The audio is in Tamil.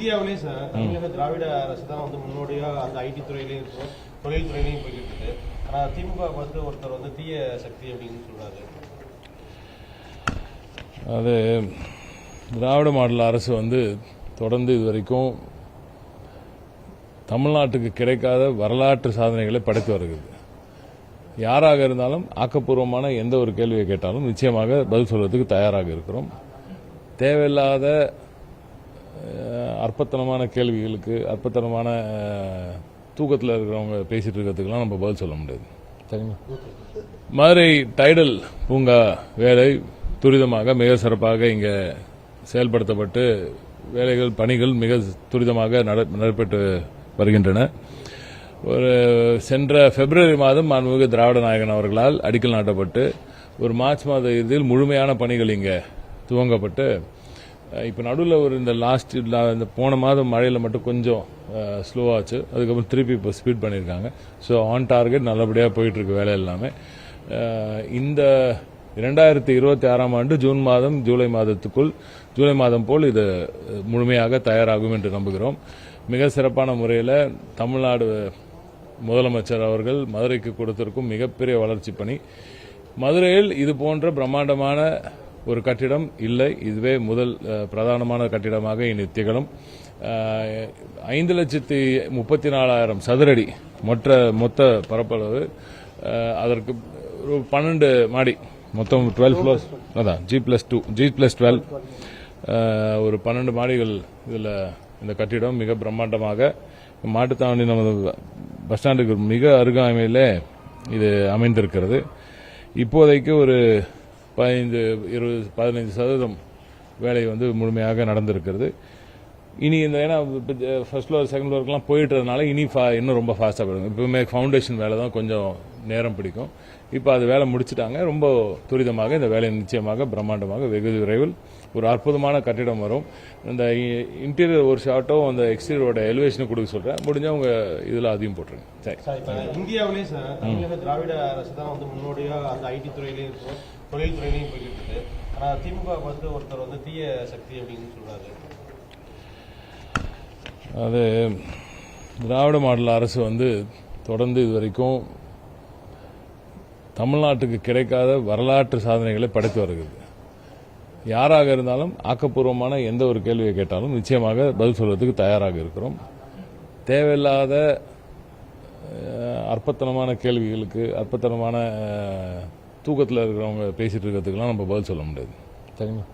இந்தியாவிலேயே சார் தமிழக திராவிட அரசு தான் முன்னோடியா அந்த ஐடி துறையிலையும் இருக்கும், தொழில் துறையிலையும் போய்கிட்டு இருக்கு. ஆனால் திமுக ஒருத்தர் தீய சக்தி அப்படின்னு சொல்றாரு. அது திராவிட மாடல் அரசு தொடர்ந்து இதுவரைக்கும் தமிழ்நாட்டுக்கு கிடைக்காத வரலாற்று சாதனைகளை படைத்து வருகிறது. யாராக இருந்தாலும் ஆக்கப்பூர்வமான எந்த ஒரு கேள்வியை கேட்டாலும் நிச்சயமாக பதில் சொல்வதற்கு தயாராக இருக்கிறோம். தேவையில்லாத அற்பத்தனமான கேள்விகளுக்கு, அற்பத்தனமான தூக்கத்தில் இருக்கிறவங்க பேசிட்டு இருக்கிறதுக்கெல்லாம் நம்ம பதில் சொல்ல முடியாது. சரிங்களா? மதுரை டைடல் பூங்கா வேலை துரிதமாக மிக சிறப்பாக இங்கே செயல்படுத்தப்பட்டு வேலைகள் பணிகள் மிக துரிதமாக நடைபெற்று வருகின்றன. ஒரு சென்ற பிப்ரவரி மாதம் மாண்புமிகு திராவிட நாயகன் அவர்களால் அடிக்கல் நாட்டப்பட்டு ஒரு மார்ச் மாத இறுதியில் முழுமையான பணிகள் இங்கே துவங்கப்பட்டு இப்போ நடுவில் இந்த போன மாதம் மழையில் மட்டும் கொஞ்சம் ஸ்லோவாச்சு. அதுக்கப்புறம் திருப்பி இப்போ ஸ்பீட் பண்ணியிருக்காங்க. ஸோ ஆன் டார்கெட் நல்லபடியாக போயிட்டு இருக்கு வேலை எல்லாமே. இந்த 2026ஆம் ஆண்டு ஜூன் மாதம் ஜூலை மாதம் போல் இது முழுமையாக தயாராகும் என்று நம்புகிறோம். மிக சிறப்பான முறையில் தமிழ்நாடு முதலமைச்சர் அவர்கள் மதுரைக்கு கொடுத்திருக்கும் மிகப்பெரிய வளர்ச்சி பணி. மதுரையில் இது போன்ற பிரம்மாண்டமான ஒரு கட்டிடம் இல்லை. இதுவே முதல் பிரதானமான கட்டிடமாக இனி திகழும். 5,34,000 சதுரடி மொத்த பரப்பளவு. அதற்கு 12 மாடி, மொத்தம் 12 ஃப்ளோர்ஸ். அதான் G+12 ஒரு 12 மாடிகள். இதில் இந்த கட்டிடம் மிக பிரம்மாண்டமாக மாட்டுத்தாவணி நமது பஸ் ஸ்டாண்டுக்கு மிக அருகாமையிலே இது அமைந்திருக்கிறது. இப்போதைக்கு ஒரு 15-20% வேலை முழுமையாக நடந்திருக்கிறது. இனி ஏன்னா ஃபர்ஸ்ட் ஃப்ளோர் செகண்ட் ஃப்ளோருக்குலாம் போயிட்டதுனால இன்னும் ரொம்ப ஃபாஸ்ட்டாக போயிடும். இப்பவுமே ஃபவுண்டேஷன் வேலை தான் கொஞ்சம் நேரம் பிடிக்கும். இப்போ அது வேலை முடிச்சுட்டாங்க. ரொம்ப துரிதமாக இந்த வேலை நிச்சயமாக பிரம்மாண்டமாக வெகு விரைவில் ஒரு அற்புதமான கட்டிடம் வரும். இந்த இன்டீரியர் ஒரு ஷார்ட்டும் அந்த எக்ஸ்டீரியரோட எலிவேஷனும் கொடுக்க சொல்றேன். முடிஞ்சவங்க இதில் அதையும் போட்டுருங்க. சரி, இந்தியாவிலேயே சார் தமிழக திராவிட அரசு தான் முன்னோடியா அந்த ஐடி துறையிலையும் இருக்கும், தொழில் துறையிலையும் போய்கிட்டு இருக்கு. ஆனால் திமுக ஒருத்தர் தீய சக்தி அப்படின்னு சொல்றாரு. அது திராவிட மாடல் அரசு தொடர்ந்து இதுவரைக்கும் தமிழ்நாட்டுக்கு கிடைக்காத வரலாற்று சாதனைகளை படைத்து வருகிறது. யாராக இருந்தாலும் ஆக்கப்பூர்வமான எந்த ஒரு கேள்வியை கேட்டாலும் நிச்சயமாக பதில் சொல்வதற்கு தயாராக இருக்கிறோம். தேவையில்லாத அற்பத்தனமான கேள்விகளுக்கு, அற்பத்தனமான தூக்கத்தில் இருக்கிறவங்க பேசிட்டு இருக்கிறதுக்கெல்லாம் நம்ம பதில் சொல்ல முடியாது. சரிங்களா?